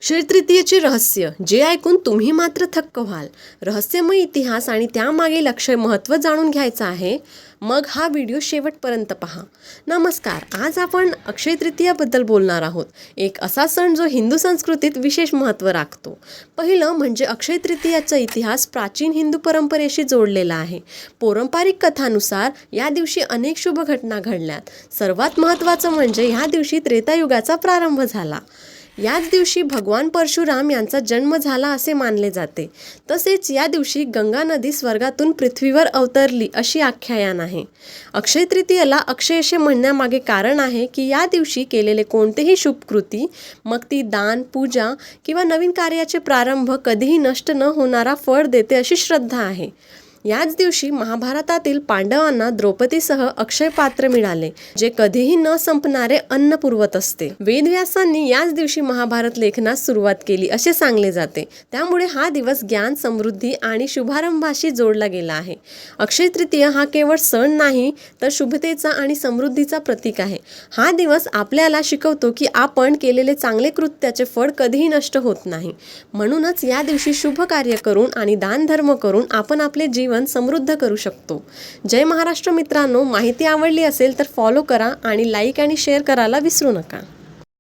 अक्षय तृतीयेचे रहस्य जे ऐकून तुम्ही मात्र थक्क व्हाल. रहस्यमय इतिहास आणि त्यामागील अक्षय महत्त्व जाणून घ्यायचं आहे, मग हा व्हिडिओ शेवटपर्यंत पहा. नमस्कार, आज आपण अक्षय तृतीयाबद्दल बोलणार आहोत. एक असा सण जो हिंदू संस्कृतीत विशेष महत्त्व राखतो. पहिलं म्हणजे अक्षय तृतीयाचा इतिहास प्राचीन हिंदू परंपरेशी जोडलेला आहे. पारंपरिक कथानुसार या दिवशी अनेक शुभ घटना घडल्यात. सर्वात महत्त्वाचं म्हणजे ह्या दिवशी त्रेतायुगाचा प्रारंभ झाला. याच दिवशी भगवान परशुराम यांचा जन्म झाला असे मानले जाते. तसेच या दिवशी गंगा नदी स्वर्गातून पृथ्वीवर अवतरली अशी आख्यान आहे. अक्षय तृतीयेला अक्षय असे म्हणण्यामागे कारण आहे की या दिवशी केलेले कोणतेही शुभ कृती, मग ती दान, पूजा किंवा नवीन कार्याचे प्रारंभ कधीही नष्ट न होणारा फळ देते अशी श्रद्धा आहे. याच दिवशी महाभारतातील पांडवांना द्रौपदीसह अक्षय पात्र मिळाले, जे कधीही न संपणारे अन्न पुरवत असते. वेदव्यासांनी याच दिवशी महाभारत लेखनास सुरुवात केली असे सांगले जाते. त्यामुळे हा दिवस ज्ञान, समृद्धी आणि शुभारंभाशी जोडला गेला आहे. अक्षय तृतीय हा केवळ सण नाही, तर शुभतेचा आणि समृद्धीचा प्रतीक आहे. हा दिवस आपल्याला शिकवतो की आपण केलेले चांगले कृत्याचे फळ कधीही नष्ट होत नाही. म्हणूनच या दिवशी शुभ कार्य करून आणि दानधर्म करून आपण आपले जीवन समृद्ध करू शकतो. जय महाराष्ट्र मित्रांनो, माहिती आवडली असेल तर फॉलो करा आणि लाईक आणि शेअर करायला विसरू नका.